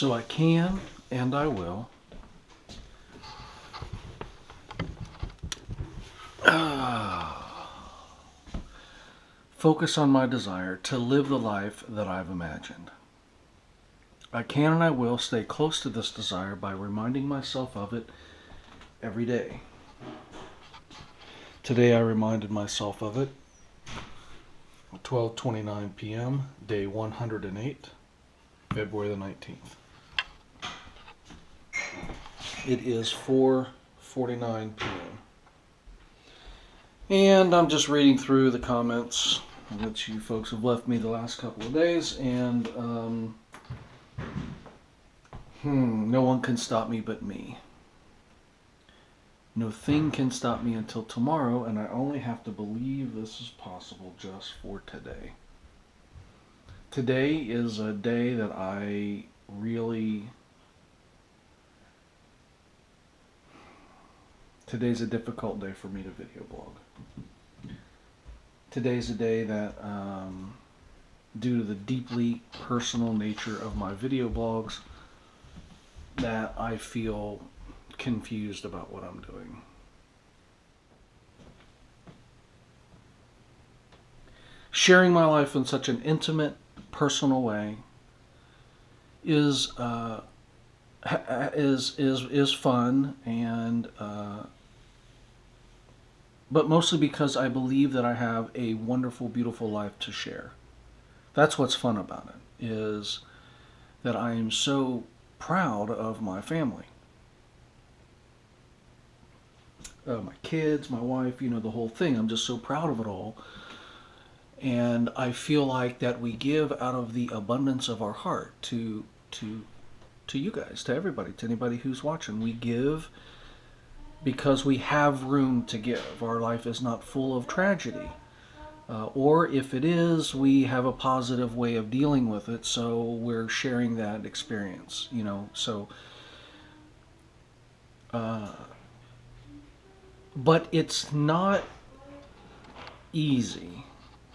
So I can and I will focus on my desire to live the life that I've imagined. I can and I will stay close to this desire by reminding myself of it every day. Today I reminded myself of it at 12:29 p.m., day 108, February the 19th. It is 4:49 p.m. And I'm just reading through the comments that you folks have left me the last couple of days, and no one can stop me but me. No thing can stop me until tomorrow, and I only have to believe this is possible just for today. Today is a day that I really... Today's a difficult day for me to video blog. Today's a day that, due to the deeply personal nature of my video blogs, that I feel confused about what I'm doing. Sharing my life in such an intimate, personal way is fun, and but mostly because I believe that I have a wonderful, beautiful life to share. That's what's fun about it, is that I am so proud of my family. My kids, my wife, the whole thing. I'm just so proud of it all. And I feel like that we give out of the abundance of our heart to you guys, to everybody, to anybody who's watching. We give because we have room to give. Our life is not full of tragedy. Or if it is, we have a positive way of dealing with it, so we're sharing that experience, so... but it's not easy.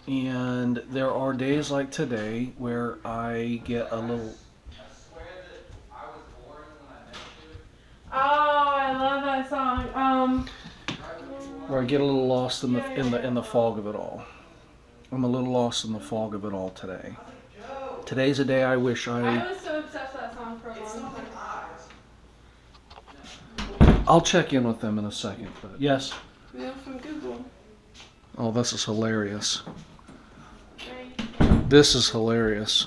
And there are days like today where I get a little... Oh, I love that song. Where I get a little lost in the fog of it all. I'm a little lost in the fog of it all today. Today's a day I wish I was so obsessed with that song for a long time. I'll check in with them in a second. But yes? We have from Google. Oh, this is hilarious. This is hilarious.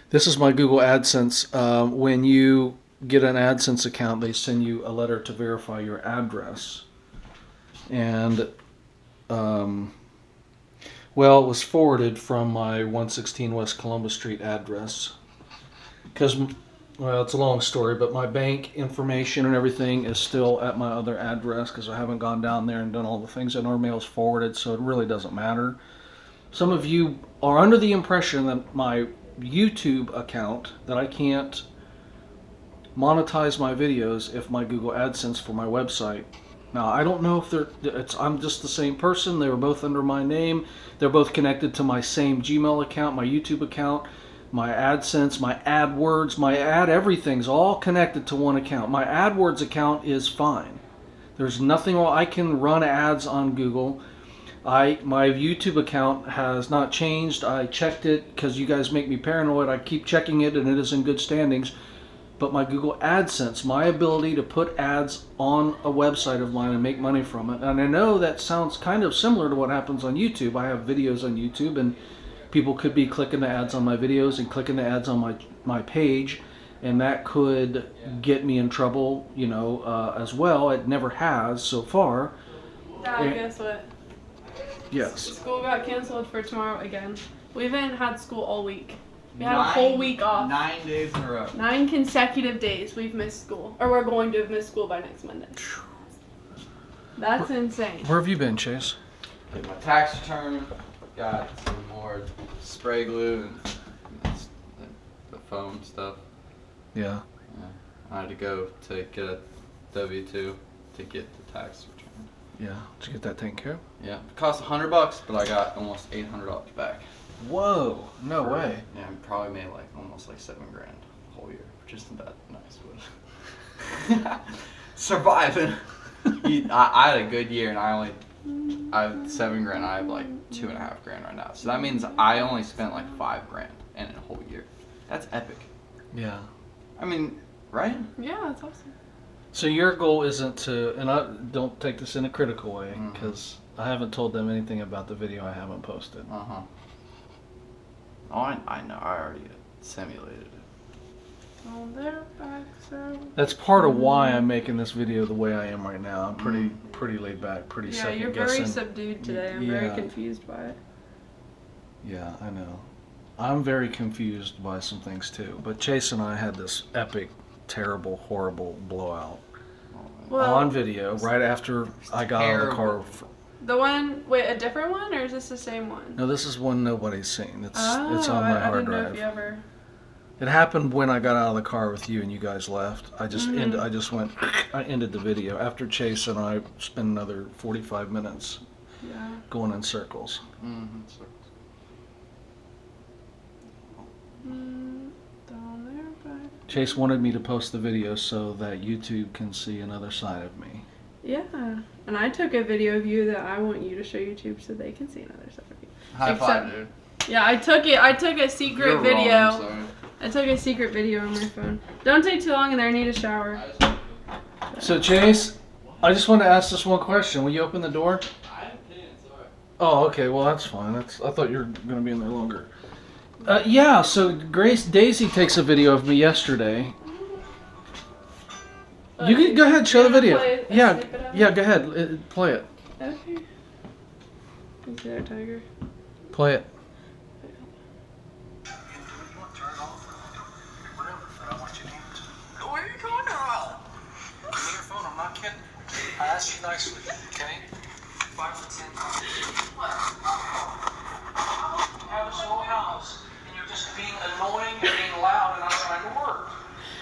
This is my Google AdSense. When you get an AdSense account, they send you a letter to verify your address. And, well, it was forwarded from my 116 West Columbus Street address. Because, well, it's a long story, but my bank information and everything is still at my other address because I haven't gone down there and done all the things that our mail's forwarded, so it really doesn't matter. Some of you are under the impression that my YouTube account, that I can't monetize my videos if my Google AdSense for my website. Now, I don't know if I'm just the same person. They were both under my name. They're both connected to my same Gmail account, my YouTube account, my AdSense, my AdWords, my everything's all connected to one account. My AdWords account is fine. There's nothing wrong. I can run ads on Google. My YouTube account has not changed. I checked it because you guys make me paranoid. I keep checking it and it is in good standings. But my Google AdSense, my ability to put ads on a website of mine and make money from it, and I know that sounds kind of similar to what happens on YouTube. I have videos on YouTube and people could be clicking the ads on my videos and clicking the ads on my page, and that could get me in trouble, as well. It never has so far. Dad, guess what? Yes. School got canceled for tomorrow again. We haven't had school all week. We had a whole week off. 9 days in a row. 9 consecutive days we've missed school. Or we're going to have missed school by next Monday. That's insane. Where have you been, Chase? Did my tax return, got some more spray glue and the foam stuff. Yeah. I had to go to get a W-2 to get the tax return. Yeah. Did you get that taken care of? Yeah, it cost $100, but I got almost $800 back. Whoa, no way. Yeah, I probably made like almost like $7 grand a whole year, which isn't that nice, but surviving. I had a good year, and I have $7 grand. I have like 2.5 grand right now, so that means I only spent like $5 grand in a whole year. That's epic. Yeah. I mean, right? Yeah, that's awesome. So your goal isn't to, and I don't take this in a critical way, Mhm. because I haven't told them anything about the video I haven't posted. Uh-huh. Oh, I know. I already simulated it. On their backs are... That's part of why I'm making this video the way I am right now. I'm pretty laid back, pretty Yeah, second you're guessing. very subdued today. I'm very Yeah. confused by it. Yeah, I know. I'm very confused by some things too. But Chase and I had this epic, terrible, horrible blowout Well, on video right after I got out of the car. Terrible. the one, wait, a different one, or is this the same one? No, this is one nobody's seen. It's on Oh, my I hard didn't know if drive. you ever... It happened when I got out of the car with you and you guys left. I just Mhm. I ended the video after Chase and I spent another 45 minutes Yeah. going in circles. Mm-hmm. Down there, but... Chase wanted me to post the video so that YouTube can see another side of me. Yeah. And I took a video of you that I want you to show YouTube so they can see another side of you. High five, dude. Yeah, I took a secret You're video. wrong, sorry. I took a secret video on my phone. Don't take too long in there, I need a shower. So Chase, I just want to ask this one question. Will you open the door? I didn't, sorry. Oh, okay. Well, that's fine. I thought you were going to be in there longer. Yeah. So Daisy takes a video of me yesterday. You can go ahead, show the video. Yeah, yeah. Go ahead, play it. Okay. Is there a tiger? Play it. Where are you going now? Give me your phone, I'm not kidding. I asked you nicely, okay? 5 for 10 times. What? You have this whole house, and you're just being annoying and being loud, and I'm trying to work.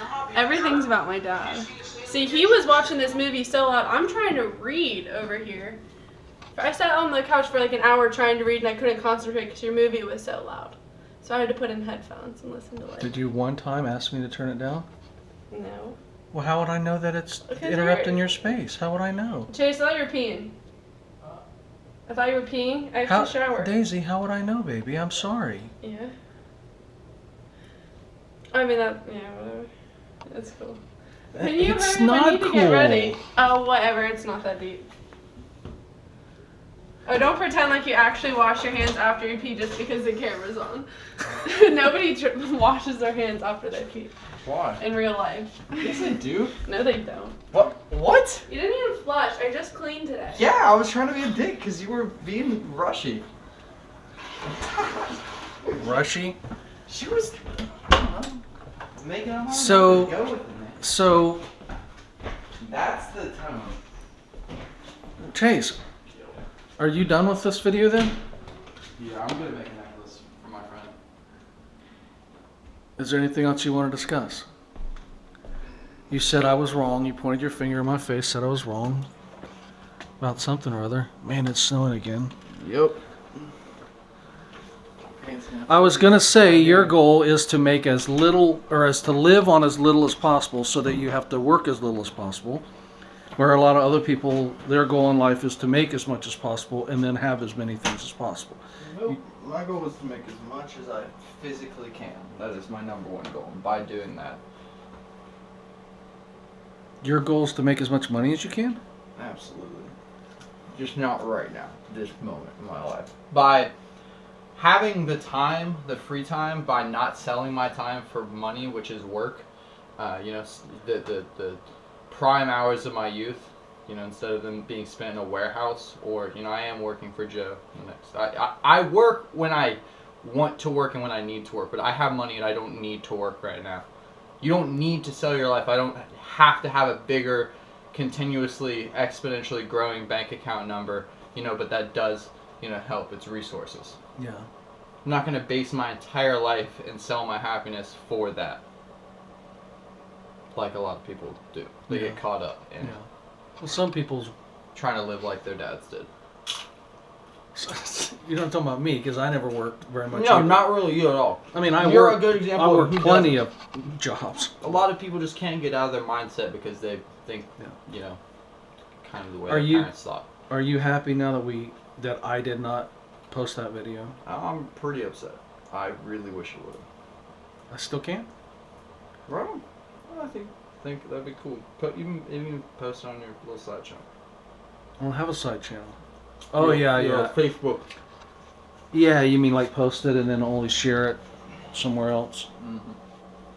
I'm not being Everything's about my dad. See, he was watching this movie so loud. I'm trying to read over here. I sat on the couch for like an hour trying to read, and I couldn't concentrate because your movie was so loud. So I had to put in headphones and listen to Did you one time ask me to turn it down? No. Well, how would I know that it's Because interrupting you're- your space? How would I know? Chase, I thought you were peeing. I thought you were peeing. I have to shower. Daisy, how would I know, baby? I'm sorry. Yeah. I mean, yeah, whatever. That's cool. Can you It's hurry up? I not need to cool. get ready. Oh, whatever. It's not that deep. Oh, don't pretend like you actually wash your hands after you pee just because the camera's on. Nobody washes their hands after they pee Why? in real life. Yes, I do. No, they don't. What? What? You didn't even flush. I just cleaned today. Yeah, I was trying to be a dick because you were being rushy. Rushy? She was, I don't know, making up So- go with it, man. So, That's the tone. Chase, are you done with this video then? Yeah, I'm gonna make a necklace for my friend. Is there anything else you want to discuss? You said I was wrong. You pointed your finger in my face, said I was wrong about something or other. Man, it's snowing again. Yep. I was gonna say your goal is to make as little, or as to live on as little as possible, so that you have to work as little as possible. Where a lot of other people, their goal in life is to make as much as possible and then have as many things as possible. Nope. My goal is to make as much as I physically can. That is my number one goal. And by doing that, Your goal is to make as much money as you can? absolutely. Just not right now, this moment in my life. By having the time, the free time, by not selling my time for money, which is work, the prime hours of my youth, instead of them being spent in a warehouse, or, I am working for Joe. I work when I want to work and when I need to work, but I have money and I don't need to work right now. You don't need to sell your life. I don't have to have a bigger, continuously, exponentially growing bank account number, but that does, help. It's resources. Yeah. I'm not going to base my entire life and sell my happiness for that. Like a lot of people do. They Yeah. get caught up in Yeah. Well, some people's trying to live like their dads did. You don't talk about me because I never worked very much. No, either. not really you at all. I mean, I You're work. a good example I of work who plenty doesn't. of jobs. A lot of people just can't get out of their mindset because they think, Yeah. you know, kind of the way Are their you- parents thought. Are you happy now that I did not post that video? I'm pretty upset. I really wish it would have. I still can't. Right on. Well, I think that'd be cool. Even post it on your little side channel. I don't have a side channel. Oh yeah. Facebook. Yeah, you mean like post it and then only share it somewhere else? Mm-hmm.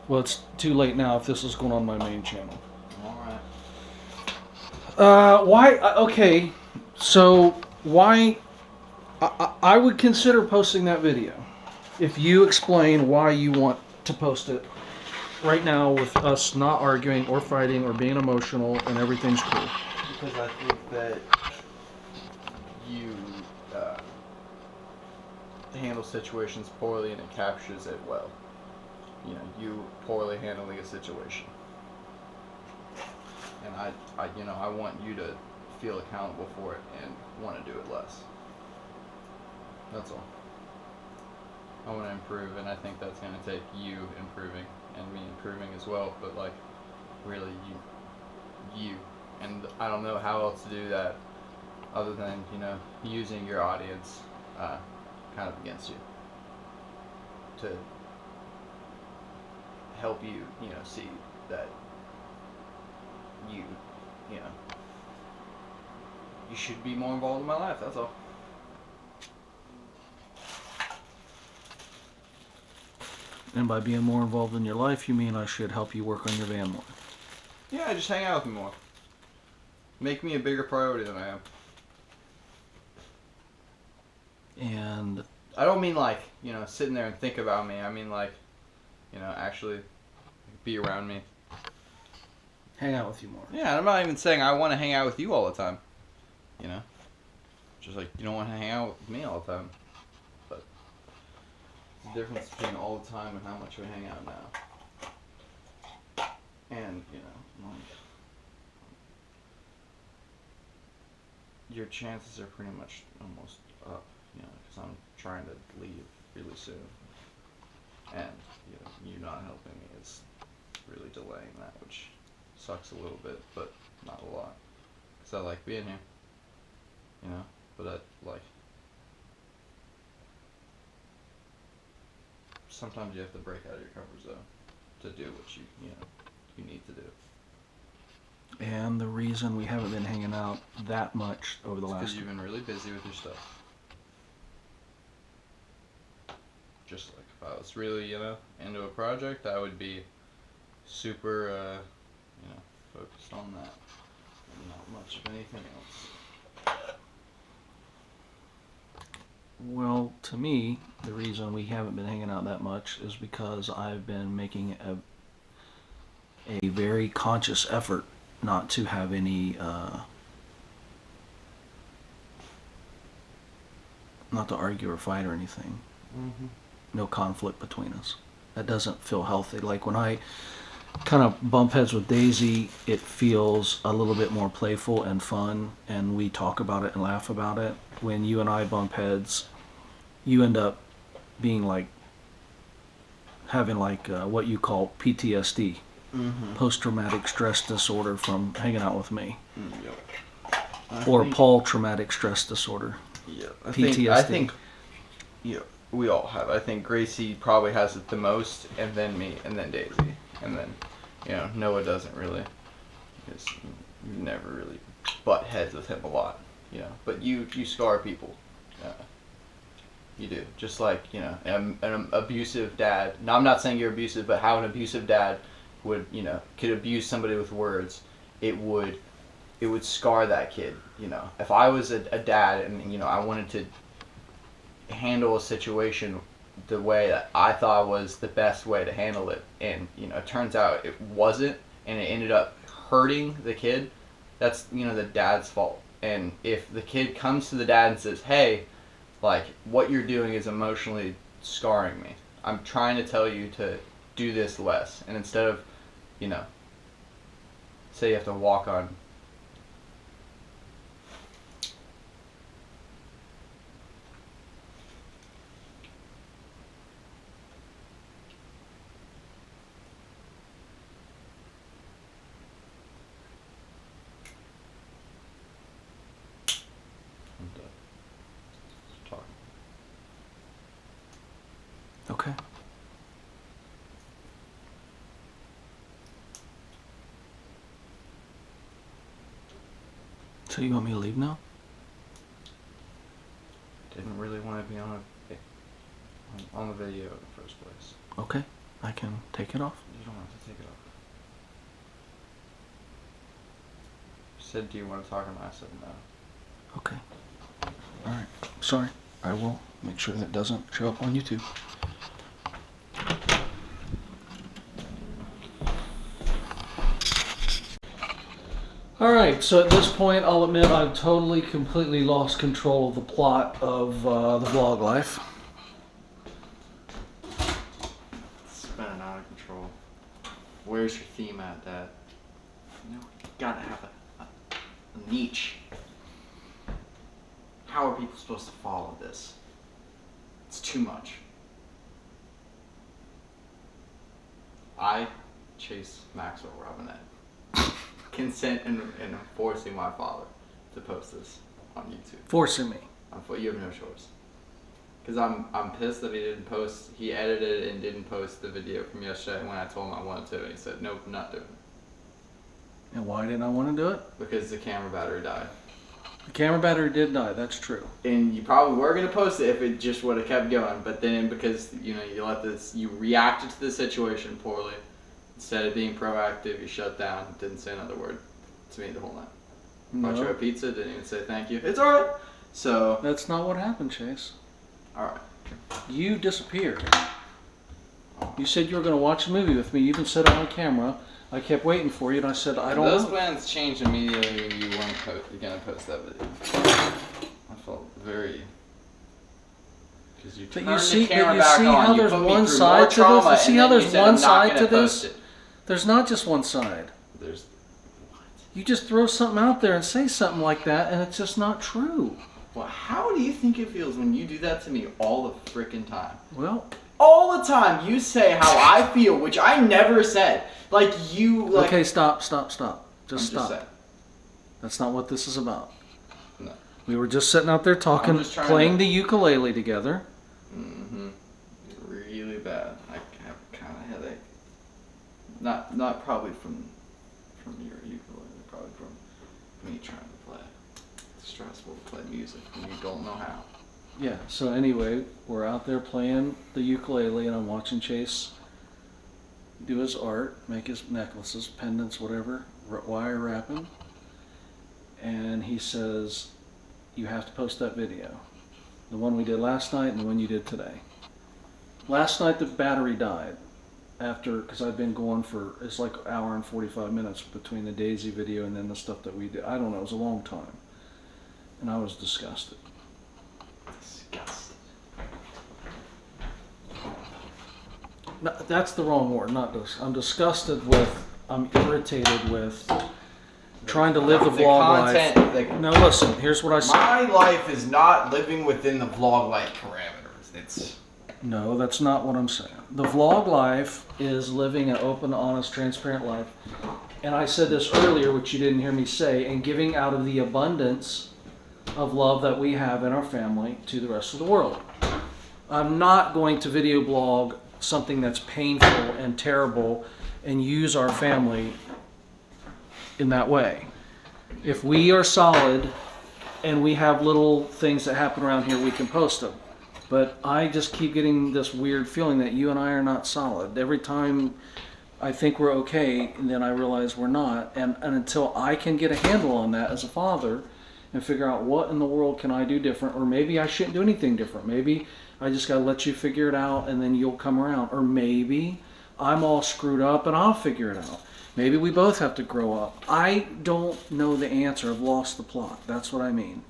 Well, it's too late now if this is going on my main channel. All right. Why? Okay, so why? I would consider posting that video if you explain why you want to post it right now with us not arguing or fighting or being emotional and everything's cool. Because I think that you handle situations poorly and it captures it well. You know, you poorly handling a situation. And I want you to feel accountable for it and want to do it less. That's all. I want to improve, and I think that's going to take you improving and me improving as well. But like, really, you, and I don't know how else to do that other than using your audience kind of against you to help you see that you should be more involved in my life. That's all. And by being more involved in your life, you mean I should help you work on your van more? Yeah, just hang out with me more. Make me a bigger priority than I am. And I don't mean like, sitting there and think about me. I mean like, actually be around me. hang out with you more. Yeah, and I'm not even saying I want to hang out with you all the time. Just like you don't want to hang out with me all the time. But it's the difference between all the time and how much we hang out now. And, like, your chances are pretty much almost up, because I'm trying to leave really soon. And, you not helping me is really delaying that, which sucks a little bit, but not a lot. Because I like being here, but sometimes you have to break out of your comfort zone to do what you need to do. And the reason we haven't been hanging out that much over the last... Because you've been really busy with your stuff. Just like if I was really, into a project, I would be super, focused on that. And not much of anything else. Well, to me, the reason we haven't been hanging out that much is because I've been making a very conscious effort not to have any, not to argue or fight or anything. Mm-hmm. No conflict between us. That doesn't feel healthy. Like when I kind of bump heads with Daisy, it feels a little bit more playful and fun, and we talk about it and laugh about it. When you and I bump heads, you end up being like having like what you call PTSD, post-traumatic stress disorder from hanging out with me, or Paul traumatic stress disorder. Yeah, PTSD. I think we all have. I think Gracie probably has it the most, and then me, and then Daisy, and then Noah doesn't really, because you never really butt heads with him a lot, But you scar people, you do. Just like an abusive dad. Now I'm not saying you're abusive, but how an abusive dad would could abuse somebody with words, it would scar that kid. If I was a dad and I wanted to handle a situation the way that I thought was the best way to handle it, and it turns out it wasn't, and it ended up hurting the kid, that's the dad's fault. And if the kid comes to the dad and says, hey, like, what you're doing is emotionally scarring me, I'm trying to tell you to do this less, and instead of say you have to walk on Okay. So you want me to leave now? Didn't really want to be on the video in the first place. Okay. I can take it off. You don't have to take it off. You said, do you want to talk? And I said no. Okay. All right. Sorry. I will make sure that doesn't show up on YouTube. All right. So at this point, I'll admit I've totally, completely lost control of the plot of the vlog life. It's spinning out of control. Where's your theme at, Dad? You gotta have a niche. How are people supposed to follow this? It's too much. I chase Maxwell Robinett. Consent and forcing my father to post this on YouTube. Forcing me. You have no choice. Because I'm pissed that he didn't post. He edited and didn't post the video from yesterday when I told him I wanted to, and he said, nope, not doing it. And why didn't I want to do it? Because the camera battery died. The camera battery did die. That's true. And you probably were gonna post it if it just would have kept going, but then because you reacted to the situation poorly, instead of being proactive, you shut down, didn't say another word to me the whole night. Brought you a pizza, didn't even say thank you. It's alright. So That's not what happened, Chase. alright. You disappeared. You said you were going to watch a movie with me. You even said it on camera. I kept waiting for you, and I said, I don't Those know. plans changed immediately when you weren't gonna post that video. I felt very. Because you turned the camera back on. how You there's put me one through side more to trauma, this? You see and how then there's you said, one "I'm not side gonna to post this? it." There's not just one side. There's what? You just throw something out there and say something like that, and it's just not true. Well, how do you think it feels when you do that to me all the freaking time? Well, All the time you say how I feel, which I never said. Like you. Like, okay, stop. Just I'm stop. just saying. That's not what this is about. No. We were just sitting out there talking, I'm just trying playing to- the ukulele together. Mm-hmm. Really bad. I have kind of headache. Not probably from your ukulele. Probably from me trying to play. It's stressful to play music when you don't know how. Yeah, so anyway, we're out there playing the ukulele, and I'm watching Chase do his art, make his necklaces, pendants, whatever, wire wrapping. And he says, you have to post that video. The one we did last night and the one you did today. Last night the battery died after, because I've been going for, it's like an hour and 45 minutes between the Daisy video and then the stuff that we did. I don't know, it was a long time. And I was disgusted. Disgusted. No, that's the wrong word, not dis. I'm disgusted with, I'm irritated with trying to live the vlog life. No, listen, here's what I said. My life is not living within the vlog life parameters. It's No, that's not what I'm saying. The vlog life is living an open, honest, transparent life. And I said this earlier, which you didn't hear me say, and giving out of the abundance of love that we have in our family to the rest of the world. I'm not going to video blog something that's painful and terrible and use our family in that way. If we are solid and we have little things that happen around here, we can post them. But I just keep getting this weird feeling that you and I are not solid. Every time I think we're okay, and then I realize we're not. And until I can get a handle on that as a father and figure out what in the world can I do different, or maybe I shouldn't do anything different. Maybe I just got to let you figure it out and then you'll come around. Or maybe I'm all screwed up and I'll figure it out. Maybe we both have to grow up. I don't know the answer. I've lost the plot. That's what I mean.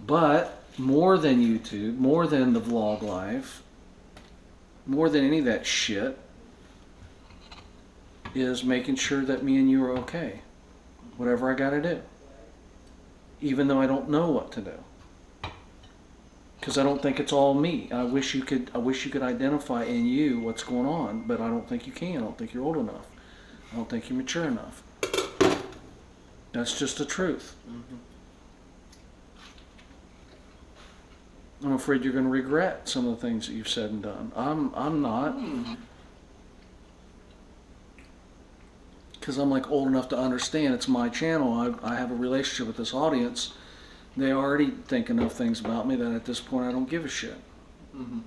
But more than YouTube, more than the vlog life, more than any of that shit, is making sure that me and you are okay. Whatever I gotta do. Even though I don't know what to do. Because I don't think it's all me. I wish you could identify in you what's going on, but I don't think you can. I don't think you're old enough. I don't think you're mature enough. That's just the truth. Mm-hmm. I'm afraid you're going to regret some of the things that you've said and done. I'm not. Because I'm like old enough to understand it's my channel. I have a relationship with this audience. They already think enough things about me that at this point I don't give a shit. Mm-hmm.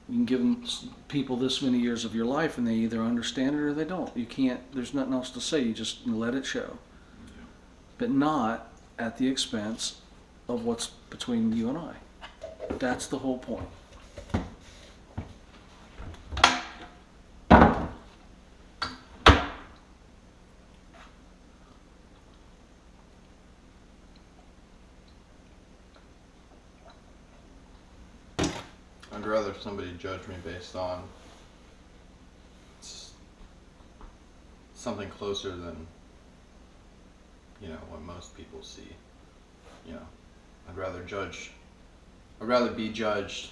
You can give them people this many years of your life and they either understand it or they don't. You can't, there's nothing else to say. You just let it show. Yeah. But not at the expense of what's between you and I. That's the whole point. I'd rather somebody judge me based on something closer than, you know, what most people see. You know, I'd rather be judged,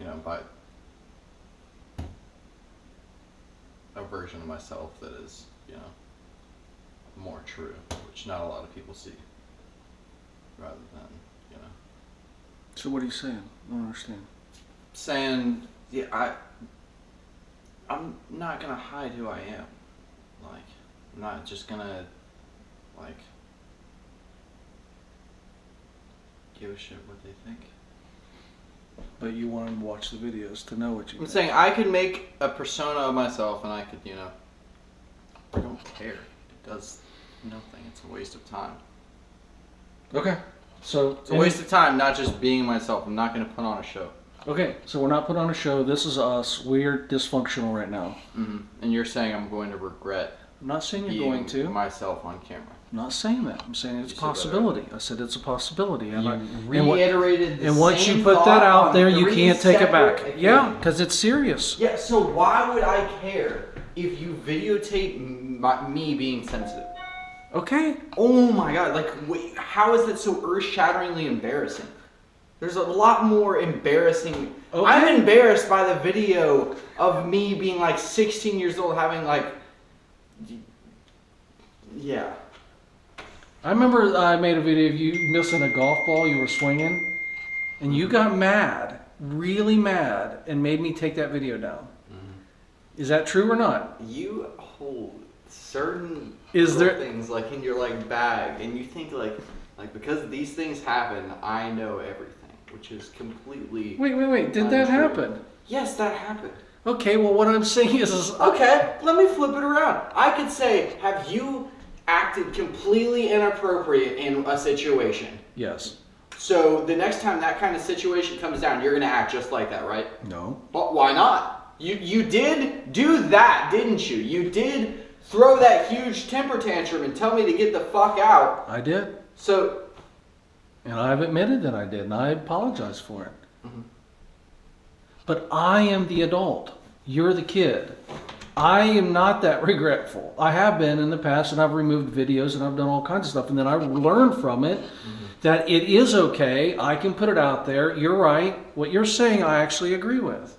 you know, by a version of myself that is, you know, more true, which not a lot of people see, rather than, you know. So what are you saying? I don't understand. Saying, yeah, I'm not gonna hide who I am. Like, I'm not just gonna, like, give a shit what they think. But you want them to watch the videos to know what you I'm think. saying I could make a persona of myself and I could, you know, I don't care. It does nothing. It's a waste of time. Okay. So It's a waste of time not just being myself. I'm not gonna put on a show. Okay, so we're not putting on a show. This is us. We're dysfunctional right now. Mm-hmm. And you're saying I'm going to regret I'm not saying you're being going to. myself on camera. I'm not saying that. I'm saying it's a You said that possibility. I said it's a possibility. And, Reiterated the and once same you put that thought out on there, you 3 can't take it back. separate Yeah, occasions. because it's serious. Yeah, so why would I care if you videotape me being sensitive? Okay. Oh my god, like, wait, how is that so earth-shatteringly embarrassing? There's a lot more embarrassing. Okay. I'm embarrassed by the video of me being like 16 years old having like, yeah. I remember I made a video of you missing a golf ball you were swinging, and you got mad, really mad, and made me take that video down. Is that true or not? You hold certain Is there- things like in your like bag, and you think like because these things happen, I know everything, which is completely. Wait. Did that untrue. happen? Yes, that happened. Okay, well, what I'm saying is Okay, let me flip it around. I could say, have you acted completely inappropriate in a situation? yes. So the next time that kind of situation comes down, you're gonna act just like that, right? No. But why not? You did do that, didn't you? You did throw that huge temper tantrum and tell me to get the fuck out. I did. So, And I've admitted that I did, and I apologize for it. Mhm. But I am the adult. You're the kid. I am not that regretful. I have been in the past, and I've removed videos, and I've done all kinds of stuff, and then I learned from it that it is okay. I can put it out there. You're right. What you're saying, I actually agree with.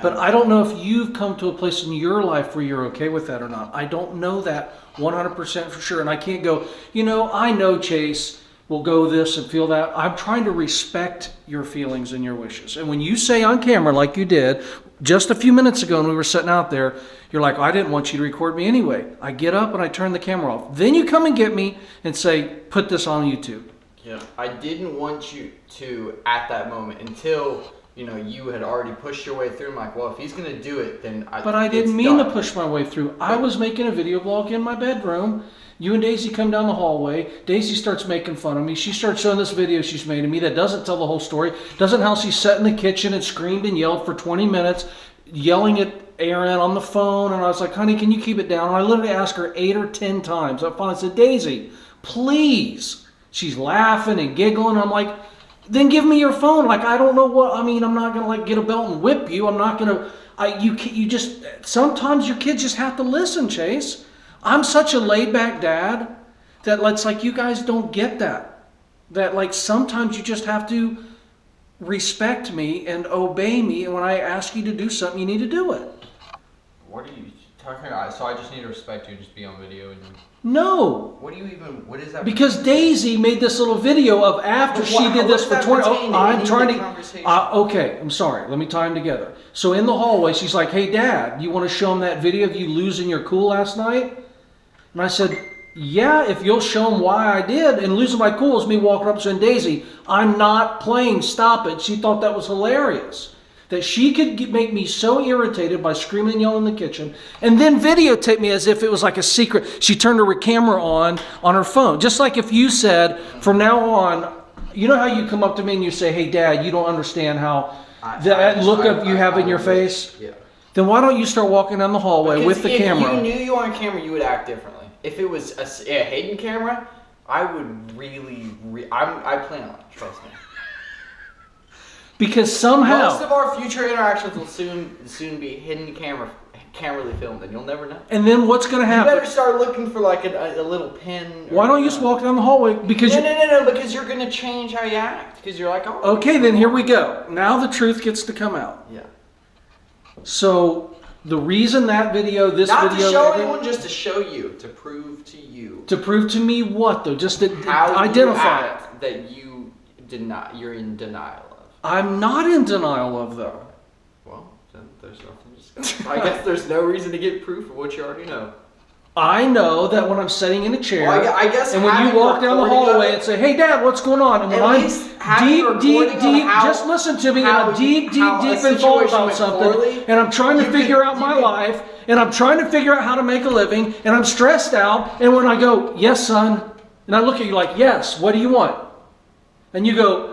But I don't know if you've come to a place in your life where you're okay with that or not. I don't know that 100% for sure. And I can't go, you know, I know Chase will go this and feel that. I'm trying to respect your feelings and your wishes. And when you say on camera, like you did just a few minutes ago when we were sitting out there, you're like, I didn't want you to record me anyway. I get up and I turn the camera off. Then you come and get me and say, put this on YouTube. yeah, I didn't want you to at that moment until, you know, you had already pushed your way through. I'm like, well, if he's gonna do it, then But I didn't it's mean to done. push my way through. I was making a video blog in my bedroom. You and Daisy come down the hallway. Daisy starts making fun of me. She starts showing this video she's made of me that doesn't tell the whole story. Doesn't how she sat in the kitchen and screamed and yelled for 20 minutes, yelling at Aaron on the phone. And I was like, honey, can you keep it down? And I literally asked her 8 or 10 times. I finally said, Daisy, please. She's laughing and giggling. I'm like, then give me your phone. Like, I don't know what, I mean, I'm not going to like get a belt and whip you. I'm not going to, you just, sometimes your kids just have to listen, Chase. I'm such a laid back dad that it's like you guys don't get that. That like sometimes you just have to respect me and obey me. And when I ask you to do something, you need to do it. What are you So I just need to respect you, just be on video and. No. What is that? Because Daisy made this little video of after she did this for 20. Oh, I'm trying to. Okay, I'm sorry. Let me tie them together. So in the hallway, she's like, "Hey, Dad, you want to show him that video of you losing your cool last night?" And I said, "Yeah, if you'll show him why I did." And losing my cool is me walking up saying, "Daisy, I'm not playing. Stop it." She thought that was hilarious. That she could make me so irritated by screaming and yelling in the kitchen, and then videotape me as if it was like a secret. She turned her camera on her phone. Just like if you said, from now on, you know how you come up to me and you say, "Hey, Dad, you don't understand how that look of you have in your face?" Yeah. Then why don't you start walking down the hallway with the camera? If you knew you were on camera, you would act differently. If it was a hidden camera, I would really, I plan on it, trust me. Because somehow most of our future interactions will soon be hidden camerally filmed, and you'll never know. And then what's going to happen? You better start looking for like a little pin. Why don't you just walk down the hallway? Because no, because you're going to change how you act. Because you're like, oh. Okay, then here we go. Now the truth gets to come out. Yeah. So the reason that video, not to show anyone, just to show you, to prove to you. To prove to me what though? Just to identify it. That you're in denial. I'm not in denial of, though. Well, then there's nothing to discuss. I guess there's no reason to get proof of what you already know. I know that when I'm sitting in a chair, I guess and when you walk down the hallway and say, "Hey, Dad, what's going on?" and when I'm deep, just listen to me, and I'm deep in thought about something, and I'm trying to figure out my life, and I'm trying to figure out how to make a living, and I'm stressed out, and when I go, "Yes, son," and I look at you like, "Yes, what do you want?" and you go,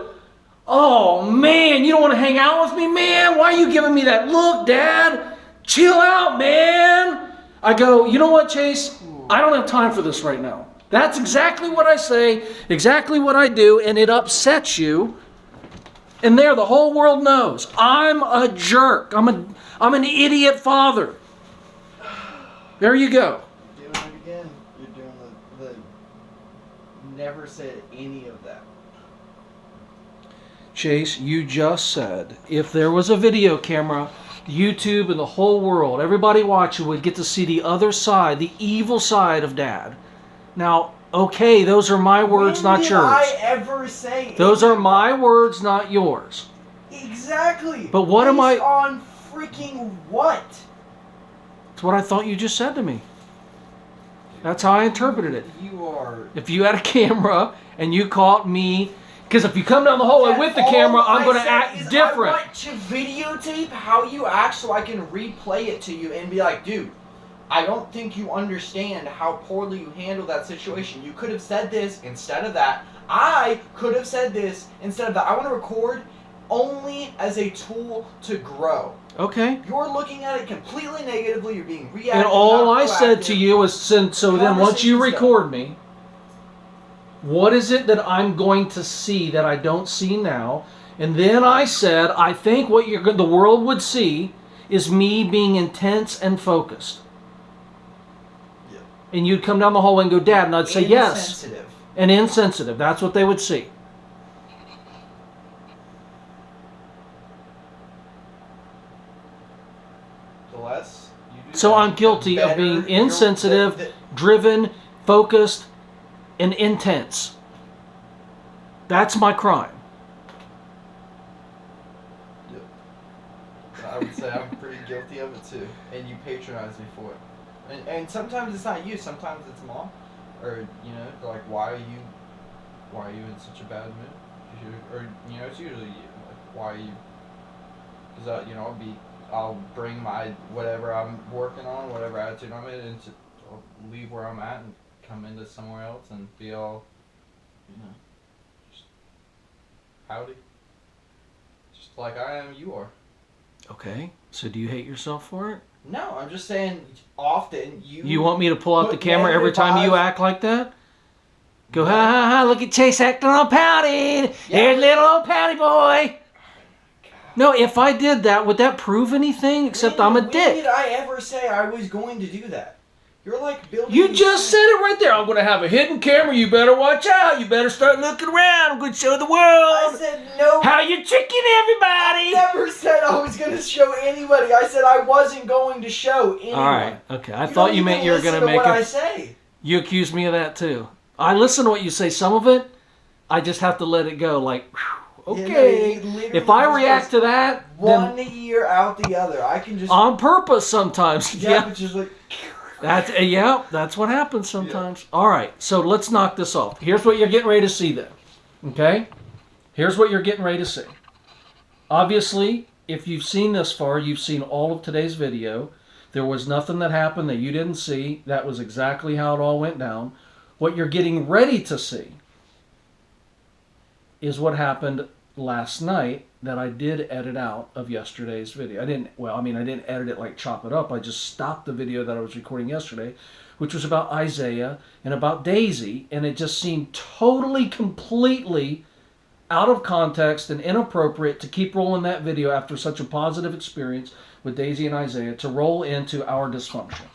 "Oh, man, you don't want to hang out with me, man? Why are you giving me that look, Dad? Chill out, man." I go, "You know what, Chase? I don't have time for this right now." That's exactly what I say, exactly what I do, and it upsets you. And there, the whole world knows. I'm a jerk. I'm an idiot father. There you go. You're doing it again. You're doing the never said any of that. Chase, you just said if there was a video camera, YouTube and the whole world, everybody watching would get to see the other side, the evil side of Dad. Now, okay, those are my words, not yours. When did I ever say those are my words, not yours. Exactly. But what am I on freaking what? It's what I thought you just said to me. That's how I interpreted it. You are. If you had a camera and you caught me. Because if you come down the hallway with the camera, I'm going to act different. I want to videotape how you act so I can replay it to you and be like, "Dude, I don't think you understand how poorly you handled that situation. You could have said this instead of that. I could have said this instead of that." I want to record only as a tool to grow. Okay. You're looking at it completely negatively. You're being reactive. And all I said to you was, so then once you record me, what is it that I'm going to see that I don't see now? And then I said, I think what the world would see is me being intense and focused. Yeah. And you'd come down the hallway and go, "Dad," and I'd say, "Yes." And insensitive. That's what they would see. The less you do so I'm guilty of being insensitive, driven, focused, and intense. That's my crime. I would say I'm pretty guilty of it too. And you patronize me for it. And sometimes it's not you, sometimes it's Mom. Or, they're like, why are you in such a bad mood? Or, it's usually you. Like, why are you? Because, I'll bring my, whatever I'm working on, whatever attitude I'm in, and I'll leave where I'm at and come into somewhere else and be all, just howdy. Just like I am, you are. Okay, so do you hate yourself for it? No, I'm just saying often you... You want me to pull out the camera every time you act like that? Go, "Ha ha ha, look at Chase acting all pouty. Here's little old pouty boy." No, if I did that, would that prove anything except I'm a dick? When did I ever say I was going to do that? You're like building... You just said it right there. "I'm going to have a hidden camera. You better watch out. You better start looking around. I'm going to show the world." I said no. How you tricking everybody. I never said I was going to show anybody. I said I wasn't going to show anyone. All right. Okay. I thought you meant you were going to make what I it. say. You accused me of that too. I listen to what you say. Some of it, I just have to let it go. Like, whew, okay. Yeah, no, If I react to that, one then ear out the other. I can just on purpose sometimes. yeah, but just like That's what happens sometimes. All right. So let's knock this off. Here's what you're getting ready to see then. Okay? Here's what you're getting ready to see. Obviously, if you've seen this far, you've seen all of today's video. There was nothing that happened that you didn't see. That was exactly how it all went down. What you're getting ready to see is what happened last night that I did edit out of yesterday's video. I didn't edit it like chop it up. I just stopped the video that I was recording yesterday, which was about Isaiah and about Daisy, and it just seemed totally, completely out of context and inappropriate to keep rolling that video after such a positive experience with Daisy and Isaiah to roll into our dysfunction.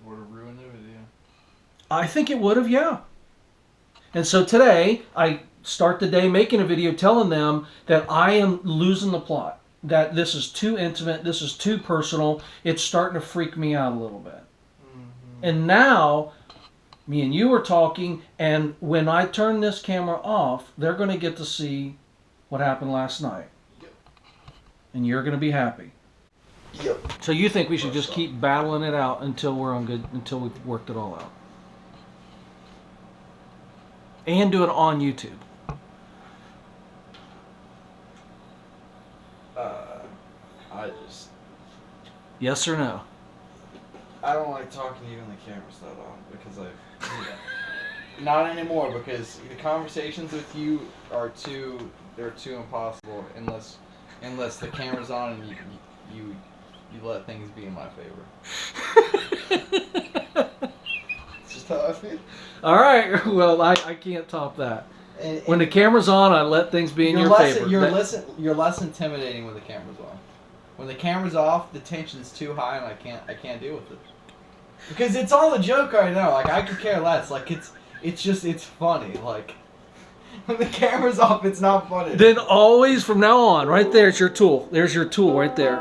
would have ruined the video. I think it would have, yeah. And so today, I start the day making a video telling them that I am losing the plot. That this is too intimate, this is too personal, it's starting to freak me out a little bit. And now, me and you are talking, and when I turn this camera off, they're going to get to see what happened last night. And you're going to be happy. Yep. So you think we should just keep battling it out until until we've worked it all out. And do it on YouTube. Yes or no? I don't like talking to you when the camera's not on because not anymore because the conversations with you are too impossible unless the camera's on and you let things be in my favor. It's just how I feel. All right. Well, I can't top that. When the camera's on, I let things be in your favor. You're less intimidating when the camera's on. When the camera's off, the tension's too high and I can't deal with it. Because it's all a joke right now. Like I could care less. Like it's funny. Like when the camera's off, it's not funny. Then always from now on, right there, it's your tool. There's your tool right there.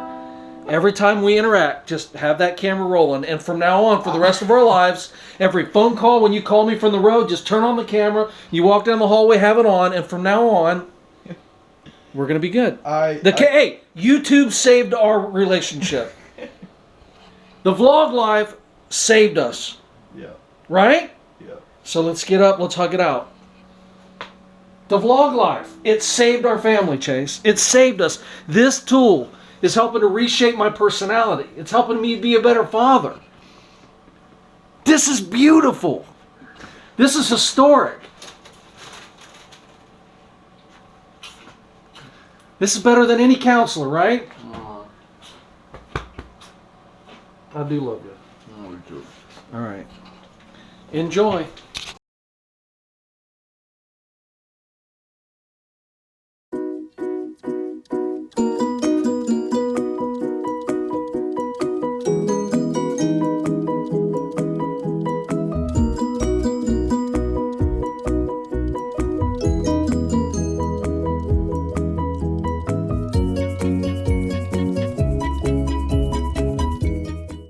Every time we interact, just have that camera rolling. And from now on, for the rest of our lives, every phone call, when you call me from the road, just turn on the camera. You walk down the hallway, have it on. And from now on, we're going to be good. Hey, YouTube saved our relationship. The vlog live saved us. Yeah. Right? Yeah. So let's get up. Let's hug it out. The vlog live. It saved our family, Chase. It saved us. This tool is helping to reshape my personality. It's helping me be a better father. This is beautiful. This is historic. This is better than any counselor, right? I do love you. Oh, we do. All right. Enjoy.